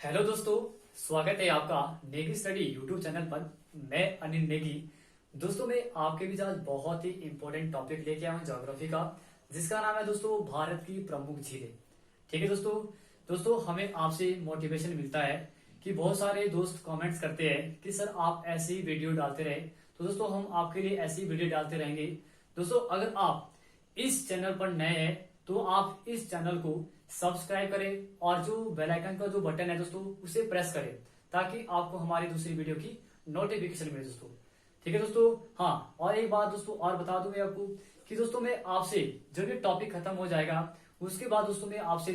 Hello दोस्तों, स्वागत है आपका नेगी स्टडी यूट्यूब चैनल पर। मैं अनिल नेगी। दोस्तों, मैं आपके बीच आज बहुत ही इंपॉर्टेंट टॉपिक लेके आया हूँ ज्योग्राफी का, जिसका नाम है दोस्तों भारत की प्रमुख झीलें। ठीक है दोस्तों हमें आपसे मोटिवेशन मिलता है कि बहुत सारे दोस्त कमेंट्स करते हैं कि सर आप ऐसी वीडियो डालते रहे। तो दोस्तों हम आपके लिए ऐसी वीडियो डालते रहेंगे। दोस्तों अगर आप इस चैनल पर नए हैं तो आप इस चैनल को सब्सक्राइब करें और जो बेल आइकन का जो बटन है दोस्तों उसे प्रेस करें, ताकि आपको हमारी दूसरी वीडियो की नोटिफिकेशन मिले दोस्तों। ठीक है दोस्तों। हाँ, और एक बात दोस्तों और बता दूं मैं आपको कि दोस्तों मैं आपसे जब ये टॉपिक खत्म हो जाएगा उसके बाद दोस्तों मैं आपसे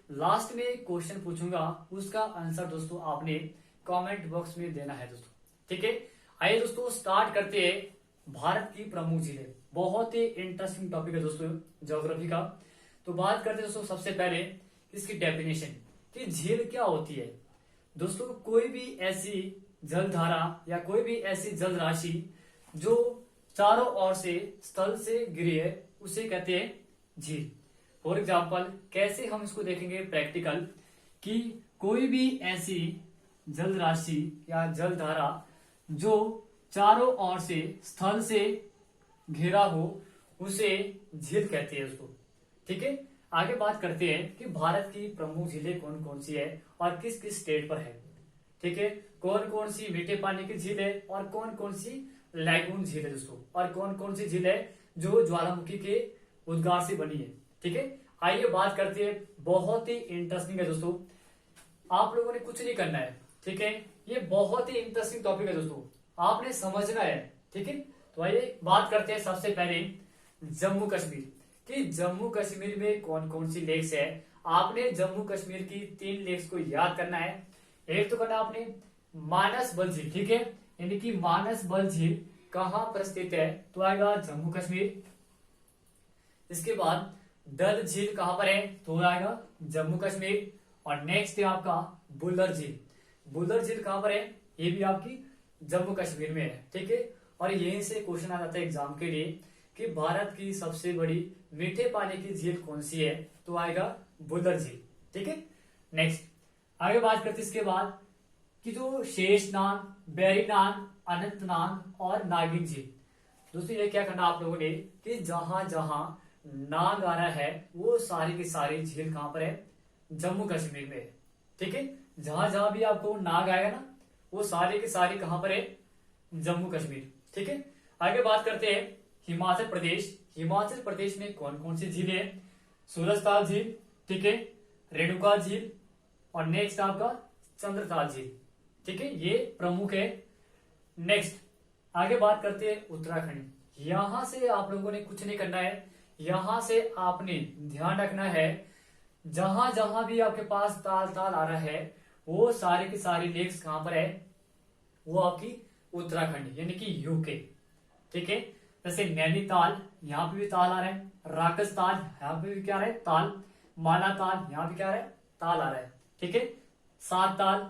लास्ट में क्वेश्चन पूछूंगा, उसका आंसर दोस्तों आपने कमेंट बॉक्स में देना है दोस्तों। ठीक है, आइए दोस्तों स्टार्ट करते हैं। भारत की प्रमुख झीलें बहुत ही इंटरेस्टिंग टॉपिक है दोस्तों ज्योग्राफी का। तो बात करते हैं दोस्तों सबसे पहले इसकी डेफिनेशन कि झील क्या होती है। दोस्तों कोई भी ऐसी जलधारा या कोई भी ऐसी जल राशि जो चारों ओर से स्थल से गिरी है उसे कहते हैं झील। फॉर एग्जाम्पल कैसे हम इसको देखेंगे प्रैक्टिकल, कि कोई भी ऐसी जल राशि या जलधारा जो चारों ओर से स्थल से घिरा हो उसे झील कहते हैं उसको। ठीक है, आगे बात करते हैं कि भारत की प्रमुख झीलें कौन कौन सी है और किस किस स्टेट पर है। ठीक है, कौन कौन सी मीठे पानी की झील है और कौन कौन सी लैगून झील है दोस्तों, और कौन कौन सी झील है जो ज्वालामुखी के उद्गार से बनी है। ठीक है, आइए बात करते हैं। बहुत ही इंटरेस्टिंग है दोस्तों, आप लोगों ने कुछ नहीं करना है। ठीक है, ये बहुत ही इंटरेस्टिंग टॉपिक है दोस्तों, आपने समझना है। ठीक है, तो आइए बात करते हैं सबसे पहले जम्मू कश्मीर कि जम्मू कश्मीर में कौन कौन सी लेक्स है। आपने जम्मू कश्मीर की 3 लेक्स को याद करना है। एक तो करना आपने मानस बल झील। ठीक है, यानी कि मानस बल झील कहां पर स्थित है, तो आएगा जम्मू कश्मीर। इसके बाद डल झील कहां पर है, तो आएगा जम्मू कश्मीर। और नेक्स्ट है आपका बुल्लर झील। बुल्लर झील कहां पर है, ये भी आपकी जम्मू कश्मीर में है। ठीक है, और यहीं से क्वेश्चन आ जाता है एग्जाम के लिए कि भारत की सबसे बड़ी मीठे पानी की झील कौन सी है, तो आएगा बुल्लर झील। ठीक है, नेक्स्ट आगे बात करते इसके बाद कि जो शेषनाग, बैरीनाग, अनंतनाग और नागिन झील। दोस्तों ये क्या करना आप लोगों ने कि जहां जहां नाग आ रहा है वो सारी की सारी झील कहां पर है, जम्मू कश्मीर में है। ठीक है, जहां जहां भी आपको नाग आएगा ना वो सारी की सारी कहां पर है, जम्मू कश्मीर। ठीक है, आगे बात करते हैं हिमाचल प्रदेश। हिमाचल प्रदेश में कौन कौन सी झीलें हैं, सूरजताल झील, ठीक है, रेणुका झील और नेक्स्ट आपका चंद्रताल झील। ठीक है, ये प्रमुख है। नेक्स्ट आगे बात करते हैं उत्तराखंड। यहां से आप लोगों ने कुछ नहीं करना है, यहां से आपने ध्यान रखना है जहां जहां भी आपके पास ताल ताल आ रहा है वो सारी की सारी लेक्स कहां पर है, वो आपकी उत्तराखंड यानी कि यूके। ठीक है, जैसे नैनीताल यहाँ पे भी ताल आ रहा है, राकसताल यहाँ पे भी क्या आ रहा है, ताल, मालाताल यहाँ पे क्या आ रहा है, ताल आ रहा है। ठीक है, सातताल,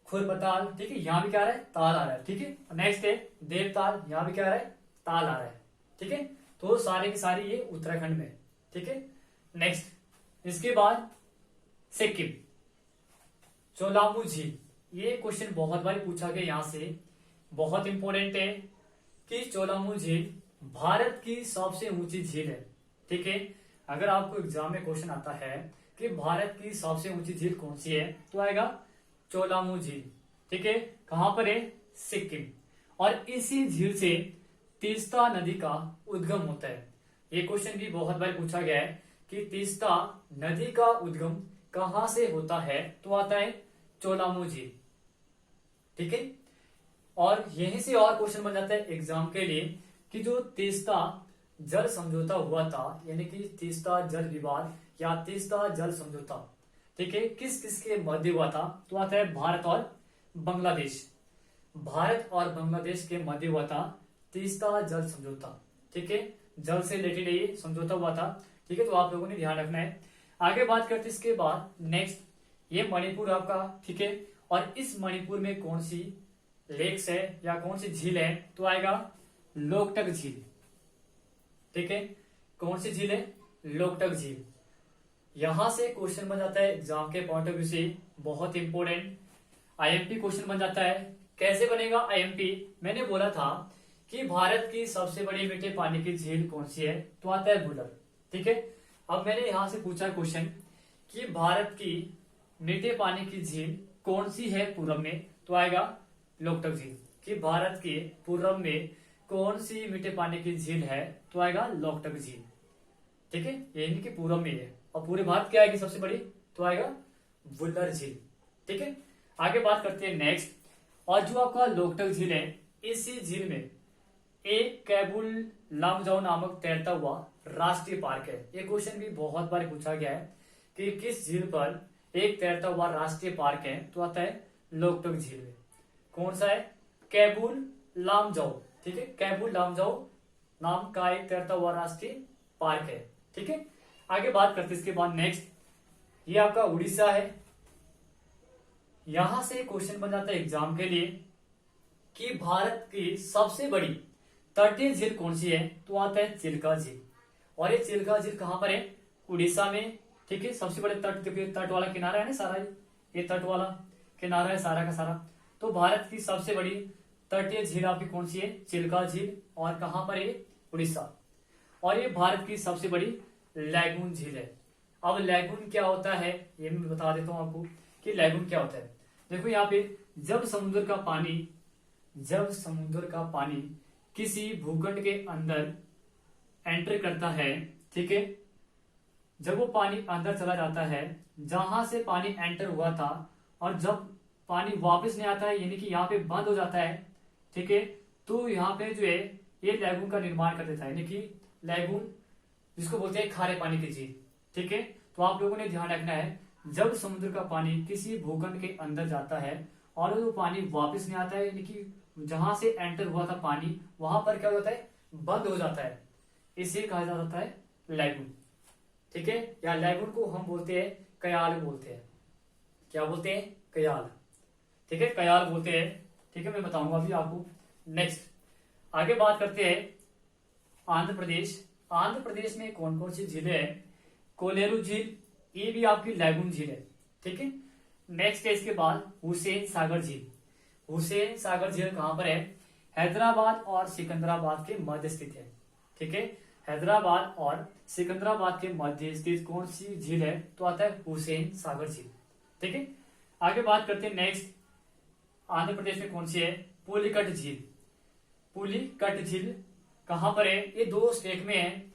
खुरबताल, ठीक है, यहाँ भी क्या आ रहा है, ताल आ रहा है। ठीक है, नेक्स्ट है देवताल, यहाँ भी क्या आ रहा है, ताल आ रहा है। ठीक है, तो सारे की सारी ये उत्तराखंड में। ठीक है, नेक्स्ट इसके बाद सिक्किम, चोलामू झील। ये क्वेश्चन बहुत बार पूछा गया यहाँ से, बहुत इंपॉर्टेंट है कि चोलामू झील भारत की सबसे ऊंची झील है। ठीक है, अगर आपको एग्जाम में क्वेश्चन आता है कि भारत की सबसे ऊंची झील कौन सी है, तो आएगा चोलामू झील। ठीक है, कहां पर है, सिक्किम। और इसी झील से तीस्ता नदी का उद्गम होता है। ये क्वेश्चन भी बहुत बार पूछा गया है कि तीस्ता नदी का उद्गम कहां से होता है, तो आता है चोलामू झील। ठीक है, और यहीं से और क्वेश्चन बन जाता है एग्जाम के लिए कि जो तीस्ता जल समझौता हुआ था, यानी कि तीस्ता जल विवाद या तीस्ता जल समझौता, ठीक है, किस किस के मध्य हुआ था, तो आता है भारत और बांग्लादेश। भारत और बांग्लादेश के मध्य हुआ था तीस्ता जल समझौता। ठीक है, जल से रिलेटेड ये समझौता हुआ था। ठीक है, तो आप लोगों ने ध्यान रखना है। आगे बात करते इसके बाद नेक्स्ट ये मणिपुर आपका। ठीक है, और इस मणिपुर में कौन सी लेक्स है या कौन सी झील है, तो आएगा लोकटक झील। ठीक है, कौन सी झील है, लोकटक झील। यहां से क्वेश्चन बन जाता है एग्जाम के पॉइंट ऑफ व्यू से बहुत इंपॉर्टेंट, आईएमपी क्वेश्चन बन जाता है। कैसे बनेगा आईएमपी? मैंने बोला था कि भारत की सबसे बड़ी मीठे पानी की झील कौन सी है, तो आता है वुलर। ठीक है, अब मैंने यहां से पूछा क्वेश्चन कि भारत की मीठे पानी की झील कौन सी है पूरब में, तो आएगा लोकटक झील। कि भारत के पूरब में कौन सी मीठे पानी की झील है, तो आएगा लोकटक झील। ठीक है, यानी कि पूरब में है। और पूरे भारत क्या आएगी सबसे बड़ी, तो आएगा वुलर झील। ठीक है, आगे बात करते हैं नेक्स्ट। और जो आपका लोकटक झील है, इसी झील में एक कैबुल लामजाओ नामक तैरता हुआ राष्ट्रीय पार्क है। ये क्वेश्चन भी बहुत बार पूछा गया है कि किस झील पर एक तैरता हुआ राष्ट्रीय पार्क है, तो आता है लोकटक झील में। कौन सा है? कैबुल लामजाओ। ठीक है, कैबुल लामजाओ नाम का एक तैरता हुआ राष्ट्रीय पार्क है। ठीक है, आगे बात करते हैं इसके बाद नेक्स्ट। ये आपका उड़ीसा है। यहां से क्वेश्चन बन जाता है एग्जाम के लिए कि भारत की सबसे बड़ी तटीय झील कौन सी है, तो आता है चिल्का झील। और ये चिल्का झील कहां पर है? उड़ीसा में। ठीक है, सबसे बड़े तट वाला किनारा है ना सारा, ये तट वाला किनारा है सारा का सारा। तो भारत की सबसे बड़ी तटीय झील आपकी कौन सी है? चिल्का झील। और कहां पर है? उड़ीसा। और ये भारत की सबसे बड़ी लैगून झील है। अब लैगून क्या होता है ये मैं बता देता हूं आपको कि लैगून क्या होता है। देखो यहाँ पे जब समुद्र का पानी किसी भूखंड के अंदर एंटर करता है, ठीक है, जब वो पानी अंदर चला जाता है जहां से पानी एंटर हुआ था, और जब पानी वापस नहीं आता है यानी कि यहाँ पे बंद हो जाता है, ठीक है, तो यहाँ पे जो है ये लैगून का निर्माण कर देता है। यानी कि लैगून जिसको बोलते हैं खारे पानी की झील। ठीक है, तो आप लोगों ने ध्यान रखना है, जब समुद्र का पानी किसी भूखंड के अंदर जाता है और वो पानी वापस नहीं आता है, यानी कि जहां से एंटर हुआ था पानी वहां पर क्या हो जाता है? बंद हो जाता है। इसे कहा जाता है लैगून। ठीक है, या लैगून को हम बोलते हैं कयाल बोलते हैं। क्या बोलते हैं? कयाल। ठीक है, कयाल बोलते हैं। ठीक है, मैं बताऊंगा अभी आपको। नेक्स्ट आगे बात करते हैं आंध्र प्रदेश। आंध्र प्रदेश में कौन कौन सी झीलें हैं? कोलेरू झील, ये भी आपकी लैगून झील है। ठीक है, नेक्स्ट है इसके बाद हुसैन सागर झील। हुसैन सागर झील कहां पर है? हैदराबाद और सिकंदराबाद के मध्य स्थित है। ठीक है, हैदराबाद और सिकंदराबाद के मध्य स्थित कौन सी झील है? तो आता है हुसैन सागर झील। ठीक है, आगे बात करते हैं नेक्स्ट। आंध्र प्रदेश में कौन सी है? पुलिकट झील। पुलिकट झील कहां पर है? ये दो स्टेट में है,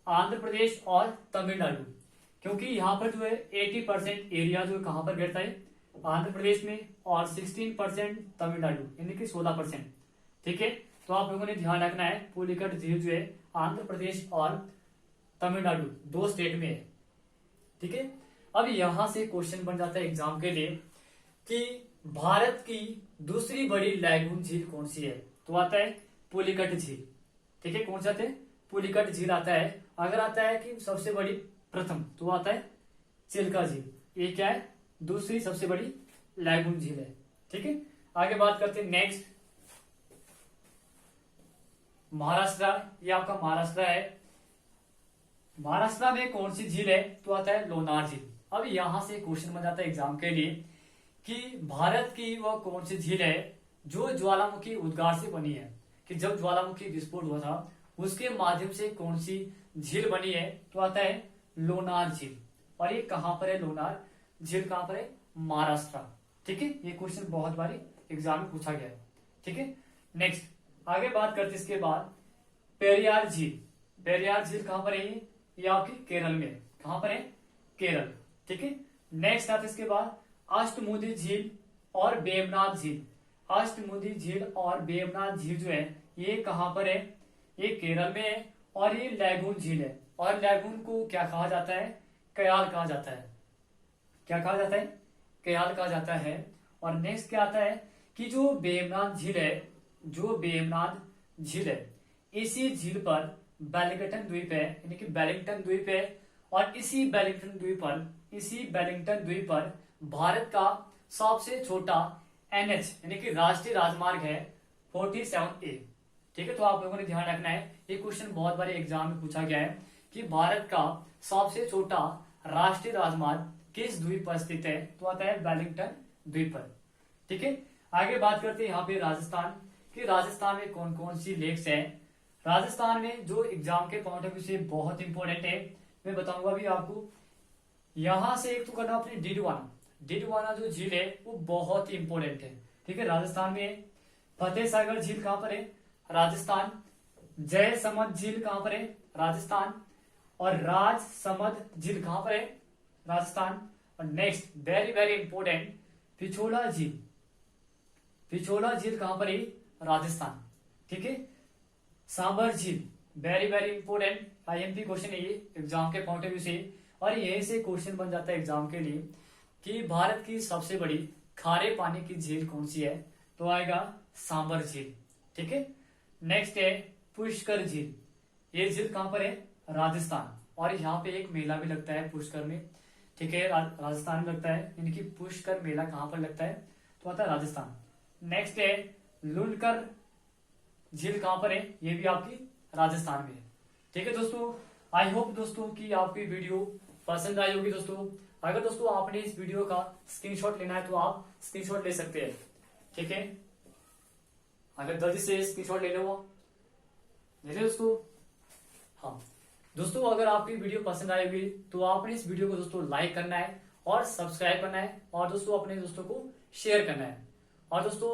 आंध्र प्रदेश और तमिलनाडु। क्योंकि यहाँ पर जो है 80% एरिया जो कहां पर गिरता है? आंध्र प्रदेश में, और 16% तमिलनाडु, यानी कि 16%। ठीक है, तो आप लोगों ने ध्यान रखना है पुलिकट झील जो है आंध्र प्रदेश और तमिलनाडु दो स्टेट में है। ठीक है, अब यहां से क्वेश्चन बन जाता है एग्जाम के लिए कि भारत की दूसरी बड़ी लैगून झील कौन सी है? तो आता है पुलिकट झील। ठीक है, कौन सा आता है? पुलिकट झील आता है। अगर आता है कि सबसे बड़ी प्रथम, तो आता है चिल्का झील। ये क्या है? दूसरी सबसे बड़ी लैगून झील है। ठीक है, आगे बात करते हैं नेक्स्ट। महाराष्ट्र, ये आपका महाराष्ट्र है। महाराष्ट्र में कौन सी झील है? तो आता है लोनार झील। अब यहां से क्वेश्चन बन जाता है एग्जाम के लिए कि भारत की वह कौन सी झील है जो ज्वालामुखी उद्गार से बनी है, कि जब ज्वालामुखी विस्फोट हुआ था उसके माध्यम से कौन सी झील बनी है? तो आता है लोनार झील। और ये कहां पर है? लोनार झील कहां पर है? महाराष्ट्र। ठीक है, ये क्वेश्चन बहुत बार एग्जाम में पूछा गया है। ठीक है, नेक्स्ट आगे बात करते इसके बाद पेरियार झील। पेरियार झील कहां पर है? ये आपकी केरल में। कहां पर है? केरल। ठीक है, नेक्स्ट आता है इसके बाद अष्टमुदी झील और बेमनाथ झील। अष्टमुदी झील और बेमनाथ झील जो है ये कहां पर है? ये केरल में है, और ये लैगून झील है। और लैगून को क्या कहा जाता है? कयाल कहा जाता है। क्या कहा जाता है? कयाल कहा जाता है। और नेक्स्ट क्या आता है कि जो बेमनाथ झील है, जो बेमनाथ झील है, इसी झील पर वेलिंगटन द्वीप है, यानी कि वेलिंगटन द्वीप है। और इसी वेलिंगटन द्वीप पर भारत का सबसे छोटा एनएच यानी कि राष्ट्रीय राजमार्ग है 47A। ठीक है, तो आप लोगों ने ध्यान रखना है, ये क्वेश्चन बहुत बार एग्जाम में पूछा गया है कि भारत का सबसे छोटा राष्ट्रीय राजमार्ग किस द्वीप पर स्थित है? तो आता है वेलिंगटन द्वीप पर। ठीक है, आगे बात करते हैं यहाँ पे राजस्थान कि राजस्थान में कौन कौन सी लेक्स है। राजस्थान में जो एग्जाम के पॉइंट ऑफ व्यू से बहुत इंपॉर्टेंट है, मैं बताऊंगा भी आपको। यहां से एक तो करना अपने डिडवाना जो झील है वो बहुत ही इंपॉर्टेंट है। ठीक है, राजस्थान में फतेह सागर झील कहां पर है? राजस्थान। जय समद झील कहां पर है? राजस्थान। और राज समद झील कहां पर है? राजस्थान। और next very very important, Pichola झील कहां पर है? राजस्थान। ठीक है, सांबर झील very very important IMP question है ये एग्जाम के पॉइंट ऑफ व्यू से। और यहीं से क्वेश्चन बन जाता है एग्जाम के लिए कि भारत की सबसे बड़ी खारे पानी की झील कौन सी है? तो आएगा सांबर झील। ठीक है, नेक्स्ट है पुष्कर झील। ये झील कहां पर है? राजस्थान। और यहाँ पे एक मेला भी लगता है पुष्कर में। ठीक है, राजस्थान में लगता है, यानी कि पुष्कर मेला कहां पर लगता है? तो आता है राजस्थान। नेक्स्ट है लुनकर झील कहां पर है? ये भी आपकी राजस्थान में है। ठीक है दोस्तों, आई होप दोस्तों कि आपकी वीडियो पसंद आई होगी। दोस्तों अगर दोस्तों आपने इस वीडियो का स्क्रीनशॉट लेना है तो आप स्क्रीनशॉट ले सकते हैं। ठीक है, अगर जल्दी से स्क्रीनशॉट ले लो, ले दोस्तों। हाँ दोस्तों, अगर आपकी वीडियो पसंद आएगी तो आपने इस वीडियो को दोस्तों लाइक करना है और सब्सक्राइब करना है और दोस्तों अपने दोस्तों को शेयर करना है। और दोस्तों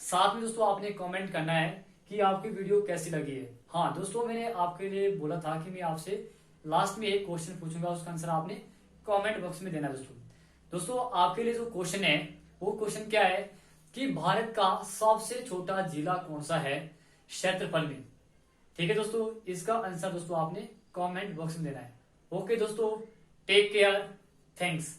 साथ में दोस्तों आपने कमेंट करना है कि आपकी वीडियो कैसी लगी है। हाँ दोस्तों, मैंने आपके लिए बोला था कि मैं आपसे लास्ट में एक क्वेश्चन पूछूंगा, उसका आंसर आपने कमेंट बॉक्स में देना है। दोस्तों आपके लिए जो क्वेश्चन है वो क्वेश्चन क्या है कि भारत का सबसे छोटा जिला कौन सा है क्षेत्रफल में? ठीक है दोस्तों, इसका आंसर दोस्तों आपने कमेंट बॉक्स में देना है। ओके दोस्तों, टेक केयर, थैंक्स।